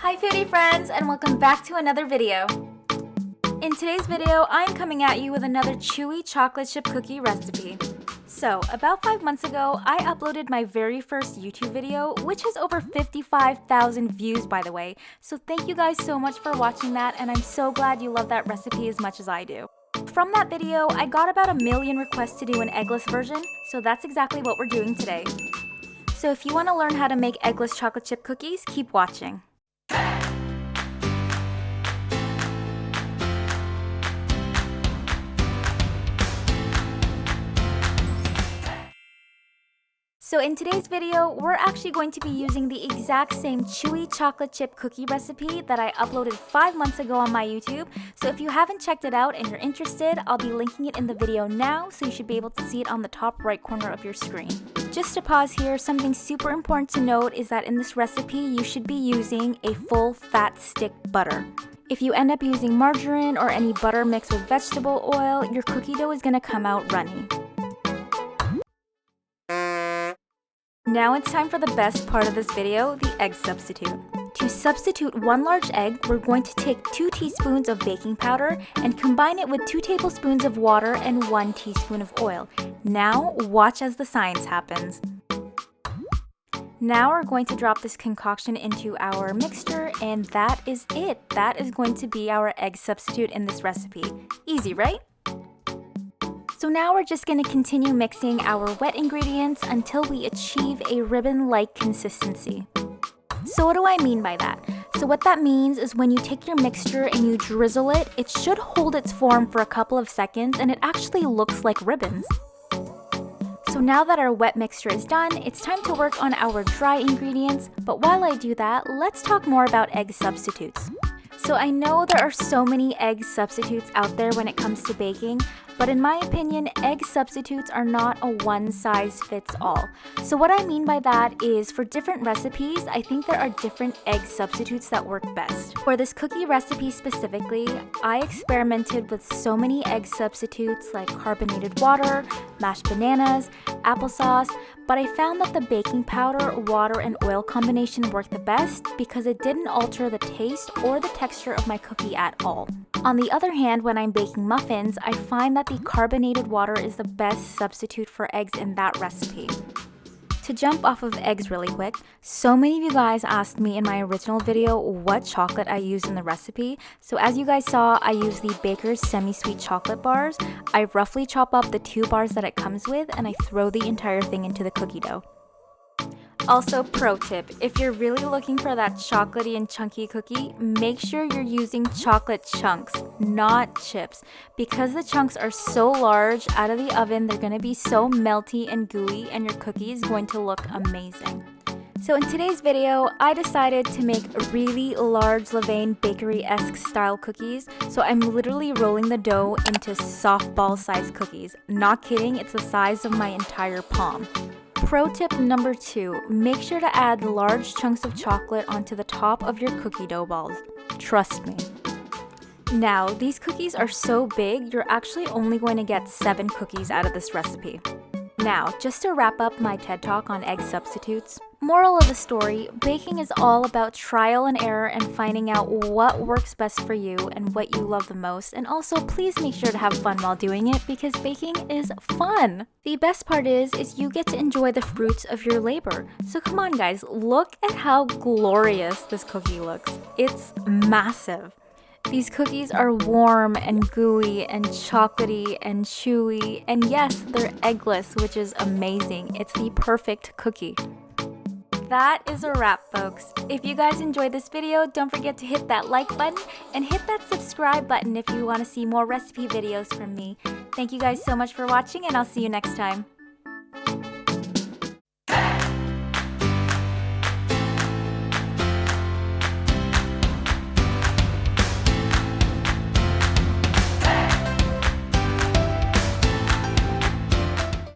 Hi Foodie Friends, and welcome back to another video. In today's video, I'm coming at you with another chewy chocolate chip cookie recipe. So, about 5 months ago, I uploaded my very first YouTube video, which has over 55,000 views by the way. So thank you guys so much for watching that, and I'm so glad you love that recipe as much as I do. From that video, I got about 1 million requests to do an eggless version, so that's exactly what we're doing today. So if you want to learn how to make eggless chocolate chip cookies, keep watching. So in today's video, we're actually going to be using the exact same chewy chocolate chip cookie recipe that I uploaded 5 months ago on my YouTube. So if you haven't checked it out and you're interested, I'll be linking it in the video now, so you should be able to see it on the top right corner of your screen. Just to pause here, something super important to note is that in this recipe, you should be using a full fat stick butter. If you end up using margarine or any butter mixed with vegetable oil, your cookie dough is going to come out runny. Now it's time for the best part of this video, the egg substitute. To substitute 1 large egg, we're going to take 2 teaspoons of baking powder and combine it with 2 tablespoons of water and 1 teaspoon of oil. Now watch as the science happens. Now we're going to drop this concoction into our mixture, and that is it. That is going to be our egg substitute in this recipe. Easy, right? So now we're just going to continue mixing our wet ingredients until we achieve a ribbon-like consistency. So what do I mean by that? So what that means is when you take your mixture and you drizzle it, it should hold its form for a couple of seconds and it actually looks like ribbons. So now that our wet mixture is done, it's time to work on our dry ingredients, but while I do that, let's talk more about egg substitutes. So I know there are so many egg substitutes out there when it comes to baking, but in my opinion, egg substitutes are not a one-size-fits-all. So what I mean by that is for different recipes, I think there are different egg substitutes that work best. For this cookie recipe specifically, I experimented with so many egg substitutes like carbonated water, mashed bananas, applesauce, but I found that the baking powder, water, and oil combination worked the best because it didn't alter the taste or the texture of my cookie at all. On the other hand, when I'm baking muffins, I find that the carbonated water is the best substitute for eggs in that recipe. To jump off of eggs really quick, so many of you guys asked me in my original video what chocolate I used in the recipe. So as you guys saw, I used the Baker's semi-sweet chocolate bars. I roughly chop up the 2 bars that it comes with and I throw the entire thing into the cookie dough. Also, pro tip, if you're really looking for that chocolatey and chunky cookie, make sure you're using chocolate chunks, not chips. Because the chunks are so large, out of the oven, they're going to be so melty and gooey, and your cookie is going to look amazing. So in today's video, I decided to make really large Levain Bakery-esque style cookies. So I'm literally rolling the dough into softball sized cookies. Not kidding, it's the size of my entire palm. Pro tip number 2, make sure to add large chunks of chocolate onto the top of your cookie dough balls. Trust me. Now, these cookies are so big, you're actually only going to get 7 cookies out of this recipe. Now, just to wrap up my TED Talk on egg substitutes, moral of the story, baking is all about trial and error and finding out what works best for you and what you love the most. And also, please make sure to have fun while doing it because baking is fun. The best part is you get to enjoy the fruits of your labor. So come on guys, look at how glorious this cookie looks. It's massive. These cookies are warm and gooey and chocolatey and chewy, and yes, they're eggless, which is amazing. It's the perfect cookie. That is a wrap, folks. If you guys enjoyed this video, don't forget to hit that like button and hit that subscribe button if you want to see more recipe videos from me. Thank you guys so much for watching, and I'll see you next time.